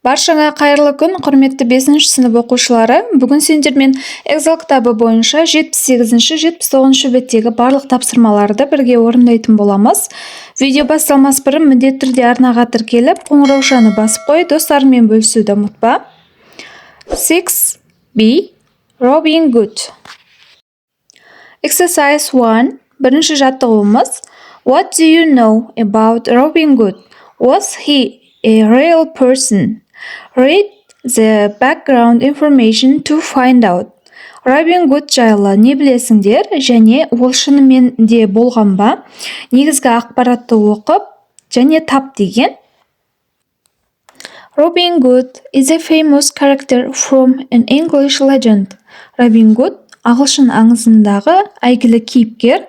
Баршаңа қайырлы күн, құрметті 5-ші сынып оқушылары. Бүгін сендермен Excel кітабы бойынша 78-79 беттегі барлық тапсырмаларды бірге орындайтын боламыз. Видео басталмас бұрын міндетті түрде арнаға тіркеліп, қоңыраушаны басып қой, достарыңмен бөлісуді ұмытпа. 6B Robin Hood. Exercise 1. Бірінші жаттығуымыз. What do you know about Robin Hood? Was he a real person? Read the background information to find out. Robin Hood жайлы не білесіңдер және ол шынымен де болған ба? Негізгі ақпаратты оқып және тап деген. Robin Hood is a famous character from an English legend. Robin Hood ағылшын аңызындағы әйгілі кейіпкер.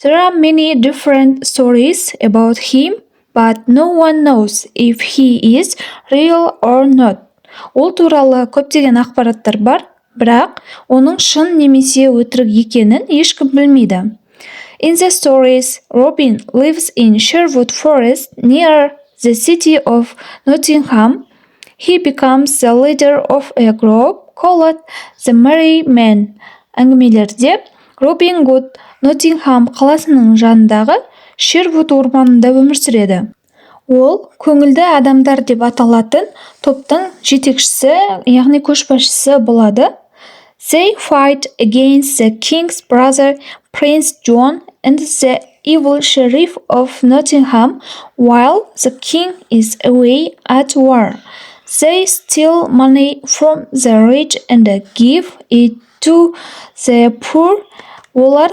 There are many different stories about him, but no one knows if he is real or not. Ол туралы көптеген ақпараттар бар, бірақ оның шын немесе өтірік екенін ешкім білмейді. In the stories, Robin lives in Sherwood Forest near the city of Nottingham. He becomes the leader of a group called the Merry Men. Әңгімелерде Робин Гуд Ноттингхам қаласының жанындағы Шервуд орманында өмір сүреді. Ол көңілді адамдар деп аталатын топтың жетекшісі, яғни көшбасшысы болады. They fight against the king's brother, Prince John, and the evil sheriff of Nottingham while the king is away at war. They steal money from the rich and give it to the poor. Олар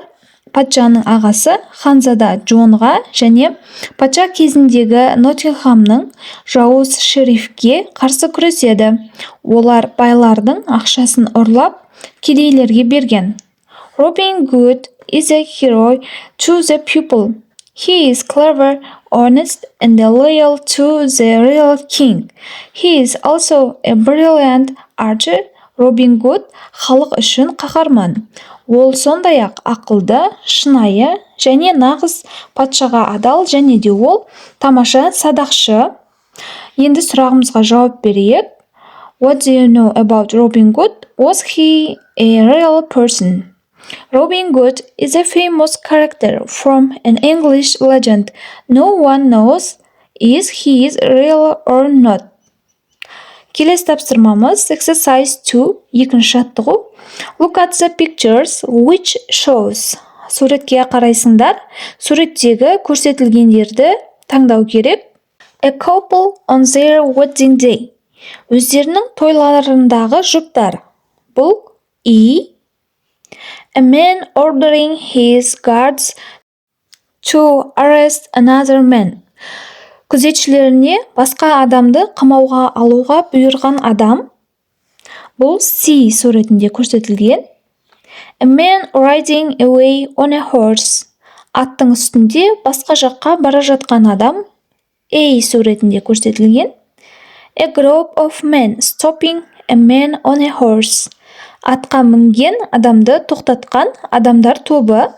патшаның ағасы ханзада Джонға және патша кезіндегі Ноттингхамның жауыз шерифке қарсы күреседі. Олар байлардың ақшасын ұрлап, кедейлерге берген. Robin Hood is a hero to the people. He is clever, honest, and loyal to the real king. He is also a brilliant archer. Робин Гуд халық үшін қаһарман. Ол сондай-ақ ақылды, шынайы және нағыз патшаға адал және де ол тамаша садақшы. Енді сұрағымызға жауап берейік. What do you know about Robin Hood? Was he a real person? Robin Hood is a famous character from an English legend. No one knows if he is real or not. Келесі тапсырмамыз Exercise 2, екінші жаттығу. Look at the pictures which shows. Суретке қарайсыңдар. Суреттегі көрсетілгендерді таңдау керек. A couple on their wedding day. Өздерінің тойларындағы жұптар. Бұл E. A man ordering his guards to arrest another man. Күзетшілеріне басқа адамды қамауға алуға бұйырған адам. Бұл C суретінде көрсетілген. A man riding away on a horse. Аттың үстінде басқа жаққа бара жатқан адам. A суретінде көрсетілген. A group of men stopping a man on a horse. Атқа мінген адамды тоқтатқан адамдар тобы.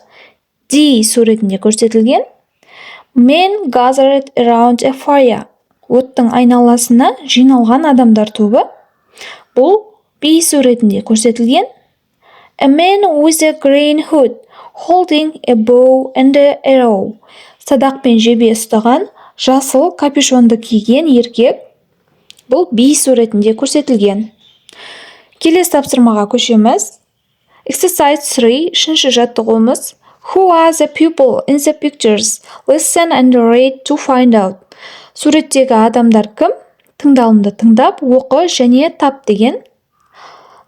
D суретінде көрсетілген. Men gathered around a fire. Оттың айналасына жиналған адамдар тобы. Бұл B суретінде көрсетілген. A man with a green hood holding a bow and an arrow. Садақ пен жебе ұстаған жасыл капюшонды киген еркек. Бұл B суретінде көрсетілген. Келесі тапсырмаға көшеміз. Exercise 3, үшінші жаттығуымыз. Who are the people in the pictures? Listen and read to find out. Суреттегі адамдар кім? Тыңдалымды тыңдап, оқы және тап деген.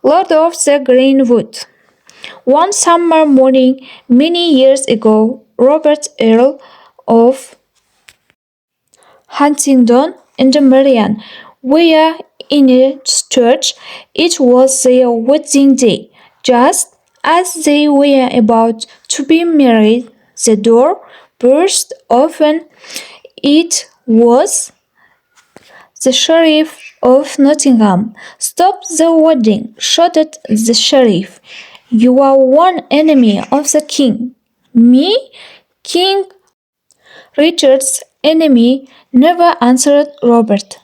Lord of the Greenwood. One summer morning, many years ago, Robert Earl of Huntingdon and Marian were in a church. It was their wedding day. Just as they were about to be married, the door burst open. It was the sheriff of Nottingham. Stop the wedding, shouted the sheriff. You are one enemy of the king. Me, King Richard's enemy, never answered Robert.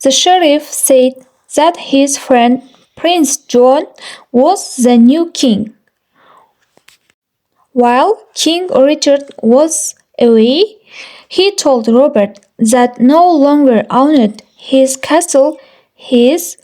The sheriff said that his friend Prince John was the new king. While King Richard was away, he told Robert that no longer owned his castle, his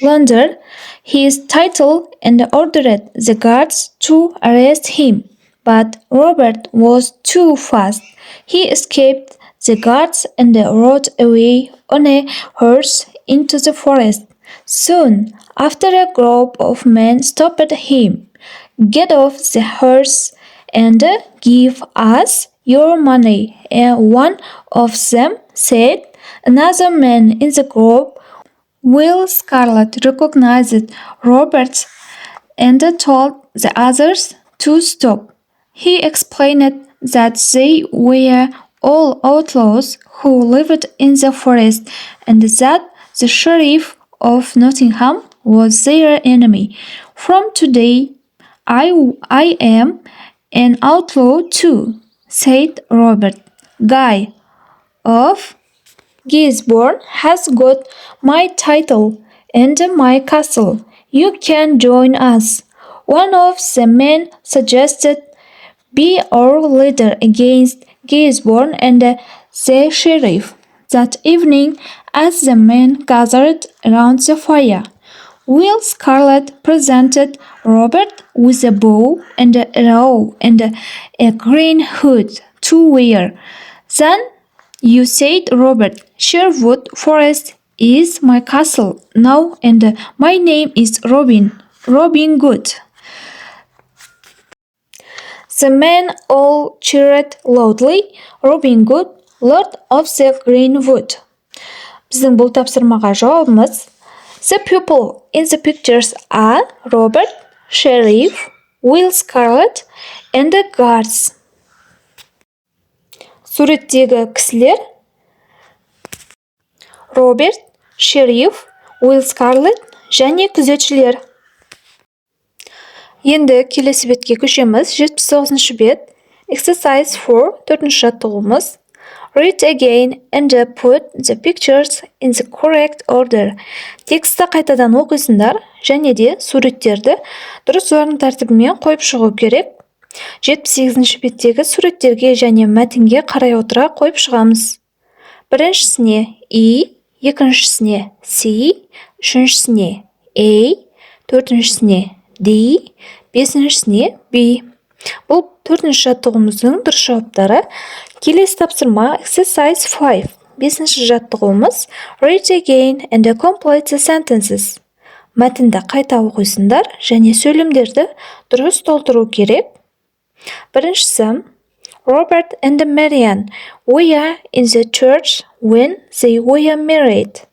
laundered his title and ordered the guards to arrest him. But Robert was too fast. He escaped the guards and rode away on a horse into the forest. Soon after, a group of men stopped him. "Get off the horse and give us your money," one of them said. Another man in the group, Will Scarlett, recognized Robert and told the others to stop. He explained that they were all outlaws who lived in the forest and that the sheriff of Nottingham was their enemy. "From today, I am an outlaw too," said Robert. "Guy of Gisborne has got my title and my castle. You can join us." One of the men suggested, "Be our leader against Gisborne and the sheriff." That evening, as the men gathered around the fire, Will Scarlett presented Robert with a bow and an arrow and a green hood to wear. "Then you," said Robert, "Sherwood Forest is my castle now, and my name is Robin Good." The men all cheered loudly. Robin Good, Lord of the Green Wood. Біздің бұл тапсырмаға жауабымыз: The people in the pictures are Robert, Sheriff, Will Scarlett, and the guards. Суреттегі кісілер Роберт, Шериф, Уилл Скарлетт және күзетшілер. Енді келесі бетке көшеміз. 79-шы бет. Exercise 4, төртінші жаттығуымыз. Read again and put the pictures in the correct order. Тексті қайтадан оқисыңдар және де суреттерді дұрыс орын тәртібімен қойып шығу керек. 78-ші беттегі суреттерге және мәтінге қарай отыра қойып шығамыз. Біріншісіне E, екіншісіне C, үшіншісіне A, төртіншісіне D, бесіншісіне B. Бұл төртінші жаттығуымыздың дұрыс жауаптары. Келесі тапсырма Exercise 5. Бесінші жаттығуымыз Read again and complete the sentences. Мәтінді қайта оқисыңдар және сөйлемдерді дұрыс толтыру керек. Біріншісі Robert and Marian were in the church when they were married.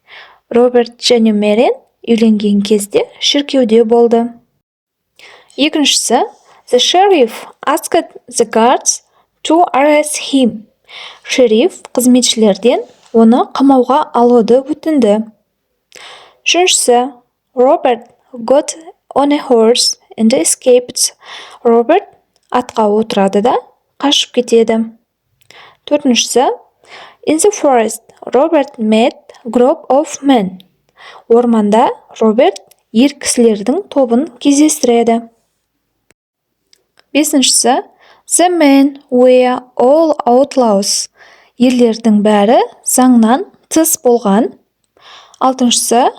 Роберт және Мэриан үйленген кезде шіркеуде болды. Екіншісі The sheriff asked the guards to arrest him. Шериф қызметшілерден оны қамауға алуды өтінді. Үшіншісі Robert got on a horse and escaped. Роберт атқа отырады да қашып кетеді. Төртіншісі In the forest, Robert met a group of men. Орманда Роберт ер кісілердің тобын кездестіреді. Бесіншісі The men were all outlaws. Ерлердің бәрі заңнан тыс болған. Алтыншысы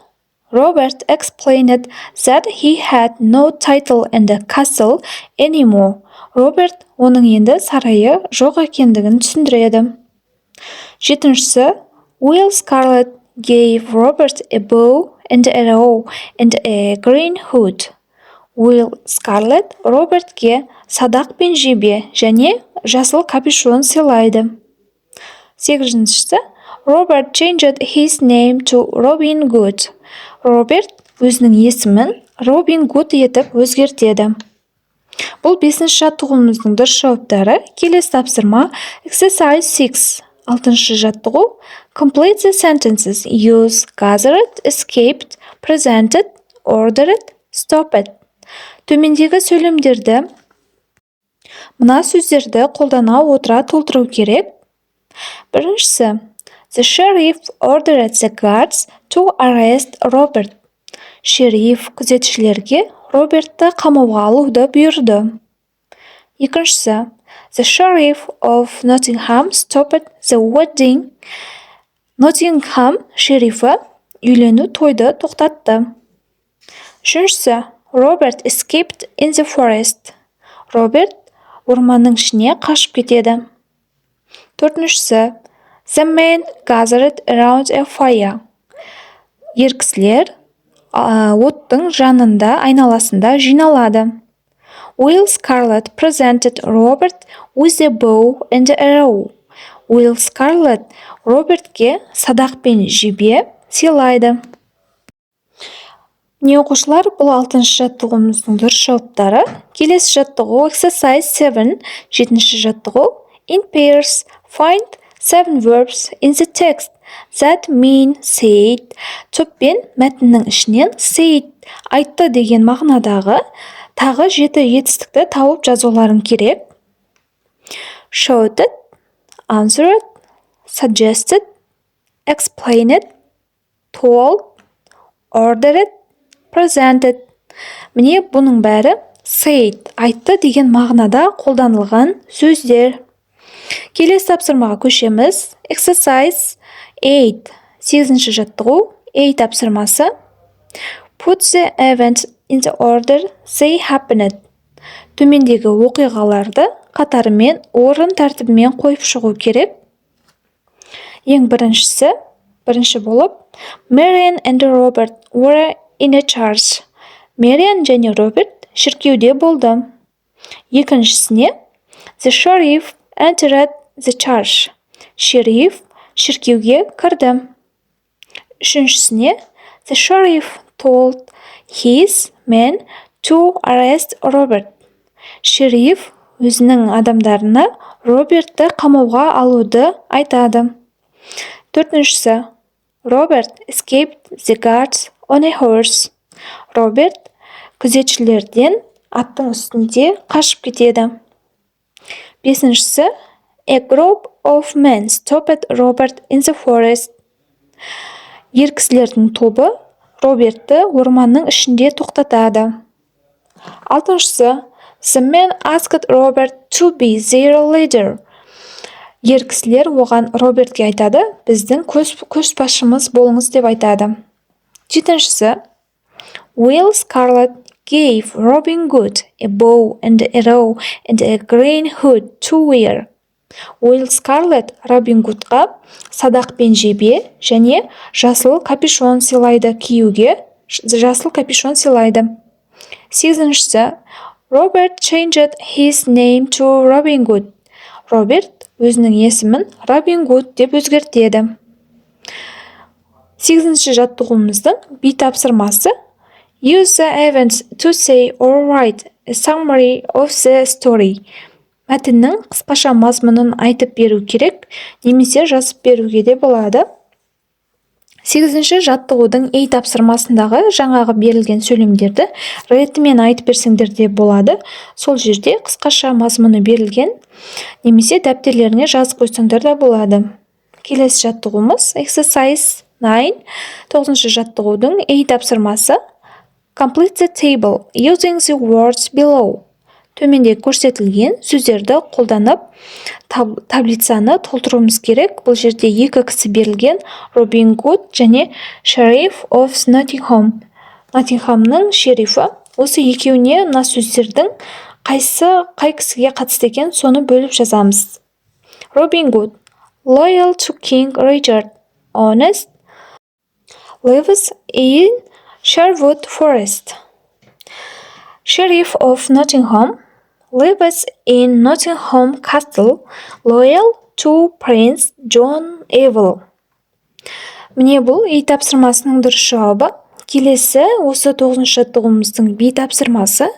Robert explained that he had no title and a castle anymore. Роберт оның енді сарайы жоқ екендігін түсіндіреді. Жетіншісі Will Scarlett gave Robert a bow and arrow and a green hood. Will Scarlett Робертке садақ пен жебе және жасыл капюшон сыйлайды. Сегізіншісі Robert changed his name to Robin Good. Роберт өзінің есімін Робин Гуд етіп өзгертеді. Бұл бесінші жаттығуымыздың дұрыс жауаптары. Келесі тапсырма Exercise 6. Алтыншы жаттығу Complete the sentences. Use gathered, escaped, presented, ordered, stopped. Төмендегі сөйлемдерді мына сөздерді қолдана отыра толтыру керек. Біріншісі The sheriff ordered the guards to arrest Robert. Шериф күзетшілерге Робертті қамауға алуды бұйырды. Екіншісі, The sheriff of Nottingham stopped the wedding. Ноттингем шерифі үйлену тойды тоқтатты. Үшіншісі, Robert escaped in the forest. Роберт орманның ішіне қашып кетеді. Төртіншісі, The men gathered around a fire. Ер кісілер оттың жанында, айналасында жиналады. Will Scarlett presented Robert with a bow and arrow. Will Scarlett Робертке садақ пен жебе сыйлайды. Міне оқушылар, бұл 6-шы жаттығуымыздың дұрыс жауаптары. Келесі жаттығу exercise 7, 7-ші жаттығу. In pairs, find 7 verbs in the text that mean said. Топпен мәтіннің ішінен said, айтты деген мағынадағы тағы 7 етістікті тауып жазуларың керек. Shouted, answered, suggested, explained, told, ordered, presented. Міне бұның бәрі said, айтты деген мағынада қолданылған сөздер. Келесі тапсырмаға көшеміз. Exercise 8, 8-ші жаттығу, 8 тапсырмасы. Put the events in the order they happened. Төмендегі оқиғаларды қатарымен, орын тәртібімен қойып шығу керек. Ең бірінші болып, Marian and Robert were in a church. Marian және Роберт шіркеуде болды. Екіншісіне, The sheriff entered the church. Шериф шіркеуге кірді. Үшіншісіне, The sheriff told his men to arrest Robert. Шериф өзінің адамдарына Робертті қамауға алуды айтады. Төртіншісі, Robert escaped the guards on a horse. Роберт күзетшілерден аттың үстінде қашып кетеді. Бесіншісі, a group of men stopped Robert in the forest. Ер кісілердің тобы Робертті орманның ішінде тоқтатады. Алтыншысы, the men asked Robert to be their leader. Ер кісілер оған Робертке айтады, біздің көшбасшымыз болыңыз деп айтады. Жетіншісі, Will Scarlett gave Robin Hood a bow and arrow and a green hood to wear. Will Scarlett Робин Гудқа садақ пен жебе және жасыл капюшон сыйлайды киюге, жасыл капюшон сыйлайды. Сегізіншісі, Robert changed his name to Robin Hood. Роберт өзінің есімін Робин Гуд деп өзгертеді. Сегізінші жаттығуымыздың B тапсырмасы. Use the events to say or write a summary of the story. Мәтіннің қысқаша мазмұнын айтып беру керек, немесе жазып беруге де болады. 8-ші жаттығудың A тапсырмасындағы жаңағы берілген сөйлемдерді ретімен айтып берсеңдер де болады. Сол жерде қысқаша мазмұны берілген, немесе дәптерлеріне жазып қойсаңдар да болады. Келесі жаттығуымыз exercise 9, 9-ші жаттығудың A тапсырмасы. Complete the table using the words below. Төменде көрсетілген сөздерді қолданып, таблицаны толтыруымыз керек. Бұл жерде екі кісі берілген, Робин Гуд және Sheriff of Nottingham. Ноттингhamның шерифі. Осы екеуіне мына сөздердің қай кісіге қатысты екен, соны бөліп жазамыз. Робин Гуд, loyal to King Richard, honest, lives in Sherwood Forest. Sheriff of Nottingham lives in Nottingham Castle, loyal to Prince John Evil. Міне бұл A тапсырмасының дұрыс жауабы. Келесі осы 9-ші жаттығуымыздың B тапсырмасы.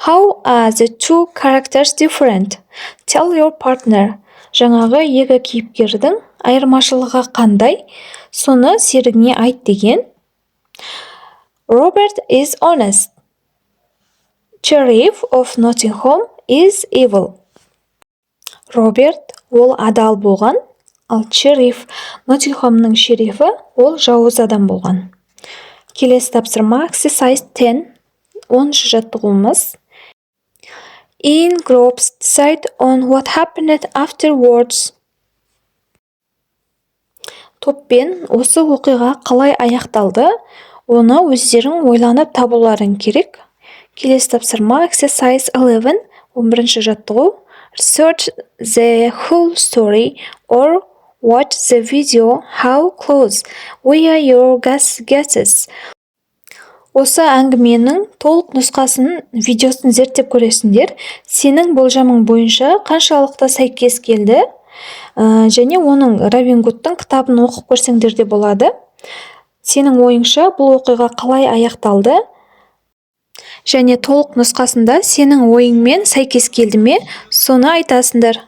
How are the two characters different? Tell your partner. Жаңағы екі кейіпкердің айырмашылығы қандай? Соны серігіне айт деген. Robert is honest. Sheriff of Nottingham is evil. Роберт ол адал болған, Ал шериф, Ноттингhamның шерифі, ол жауыз адам болған. Келесі тапсырма exercise 10, 10-шы жаттығуымыз. In groups decide on what happened afterwards. Топпен осы оқиға қалай аяқталды, оны өздерің ойланып табуларың керек. Келесі тапсырма exercise 11, 11-шы жаттығу. Research the whole story or watch the video. How close were your guesses? Осы әңгіменің толық нұсқасын видеосын зерттеп көресіңдер. Сенің болжамың бойынша қаншалықты сәйкес келді? Және оның Робин Гудтың кітабын оқып көрсеңдер де болады. Сенің ойыңша бұл оқиға қалай аяқталды? Және толық нұсқасында сенің ойыңмен сәйкес келді ме? Соны айтасыңдар.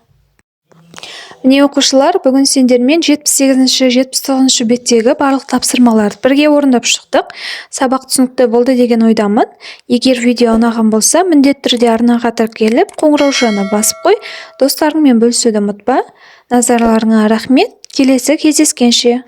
Міне оқушылар, бүгін сендермен 78-ші, 79-ші беттегі барлық тапсырмаларды бірге орындап шықтық. Сабақ түсінікті болды деген ойдамын. Егер видео ұнаған болса, міндетті түрде арнаға тіркеліп, қоңырау тушағына басып қой. Достарыңмен бөлісуді ұмытпа. Назарларыңа рахмет. Келесі кездескенше.